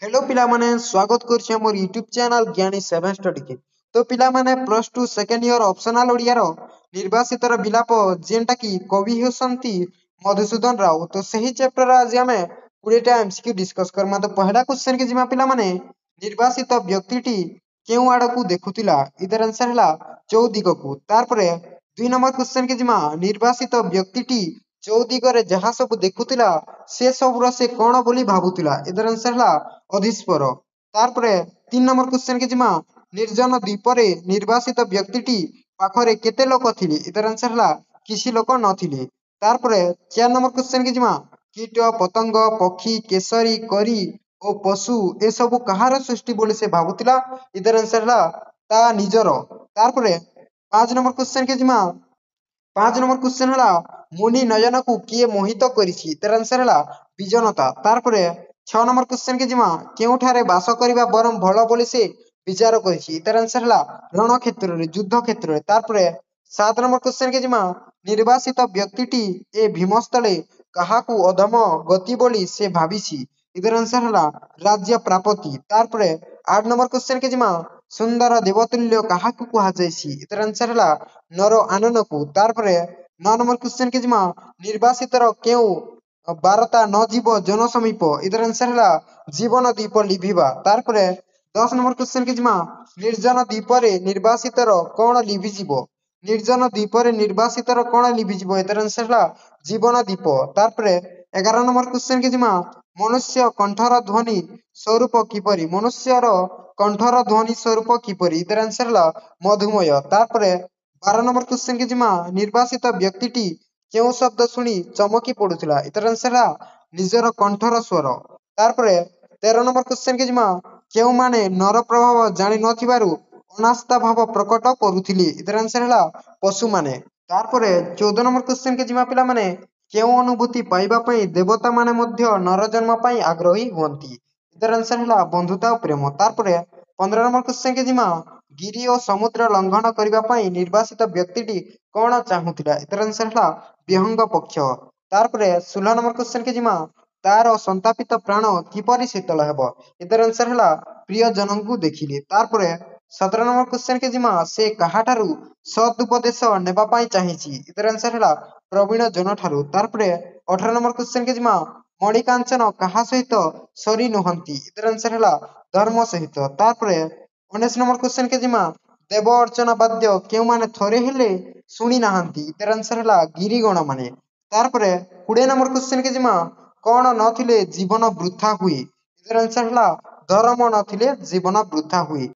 Hello पिला माने स्वागत करछि हमर यूट्यूब चैनल ज्ञानी 7 स्टडी के। तो पिला माने plus 2 second year optional Odia रो निर्वासितर विलाप जेंटा की कवि होसंती मधुसूदन राव। तो सही चैप्टर आज हमें 20 टा एमसीक्यू डिस्कस करमा। तो पहला क्वेश्चन के जिमा पिला माने निर्वासित व्यक्तिटी केउ आड़कू देखुतिला इधर आंसर हला चौदिग को। तारपरे 2 नंबर क्वेश्चन के जिमा निर्वासित व्यक्तिटी चौदिगरे जहा सब देखुतिला से सबरो से कोन बोली भाबुतिला इधर आंसर हला अधीस्पर। तारपरे 3 नंबर क्वेश्चन के जिमा निर्जन द्वीपरे निर्वासित व्यक्तिटी पाखरे केते लोक थिले इधर आंसर हला किसी लोक नथिले। तारपरे 4 नंबर क्वेश्चन के जिमा कीट पतंग पक्षी केसरी करी ओ पशु ए सब कहार सृष्टि बोली से भाबुतिला इधर आंसर हला ता निजर। तारपरे 5 नंबर क्वेश्चन के जिमा 5 नंबर क्वेश्चन हला मुनि नयन को किए मोहित करिछि इधर आंसर हला विजनता। तारपरे 6 नंबर क्वेश्चन के जिमा केउठारे बास करिबा बरम भलो बोली से विचार करिछि इधर आंसर हला रण क्षेत्र रे युद्ध क्षेत्र रे। तारपरे 7 नंबर क्वेश्चन के जिमा निर्वासित व्यक्तिटी ए भीमस्थले काहाकू अधम गति बोली से भाबिछि इधर आंसर हला राज्य प्राप्ति। तारपरे 8 नंबर क्वेश्चन के जिमा सुंदर देवतुल्य काहाकू कुहा जायछि इधर आंसर हला नर आनन को। तारपरे 9 नंबर क्वेश्चन के जिमा निर्वासितर केउ बारता न जीव जन समीप इधर आंसर हला जीवन दीप लिभिबा। तारपरे 10 नंबर क्वेश्चन के जिमा निर्जन द्वीपरे निर्वासितर कोन लिभिजिवो निर्जन द्वीपरे निर्वासितर कोन लिभिजिवो इधर आंसर हला जीवन दीप। तारपरे 11 नंबर क्वेश्चन के जिमा मनुष्य कंठर ध्वनि स्वरूप किपरि मनुष्यर कंठर ध्वनि स्वरूप किपरि इधर आंसर हला मधुमय। तारपरे 12 नंबर क्वेश्चन के जिमा निर्वासित व्यक्तिटी केउ शब्द सुनी चमकी पडुथिला इधर आंसर हला निजर कंठर स्वर। तारपरे 13 नंबर क्वेश्चन के जिमा केउ माने नर प्रभाव जानि नथिबारु अनास्था भाव प्रकट करुथिले इधर आंसर हला पशु माने। तारपरे 14 नंबर क्वेश्चन के जिमा पिला माने केउ अनुभूति पाइबा पई देवता माने मध्य नर जन्म पई आग्रही हुअंती इधर आंसर हला बंधुता और प्रेम। तारपरे 15 नंबर क्वेश्चन के जिमा गिरि और समुद्र लंघन करिबा पई निर्वासित व्यक्तिटी कोन चाहुथिला इधर आंसर हला विहंग पक्ष। तारपरे 16 नंबर क्वेश्चन के जिमा तार संतापित प्राण किपरि शीतल हेबो इधर आंसर हला प्रिय जनंकु देखिले। तारपरे 17 नंबर क्वेश्चन के जिमा से काहाठारु सदुपदेश नेबा पई चाहिछि इधर आंसर हला प्रवीण जन ठारु। तारपरे 18 नंबर क्वेश्चन के जिमा मणिकांचन काहा सहित सरी नहंती इधर आंसर हला धर्म सहित। तारपरे 19 नंबर क्वेश्चन के जिमा देव अर्चना वाद्य केउ माने थरे हेले सुनी नाहंती इधर आंसर हला गिरिगण माने। तारपरे 20 नंबर क्वेश्चन के जिमा कोन नथिले जीवन वृथा हुई इधर आंसर हला धर्म नथिले जीवन वृथा हुई।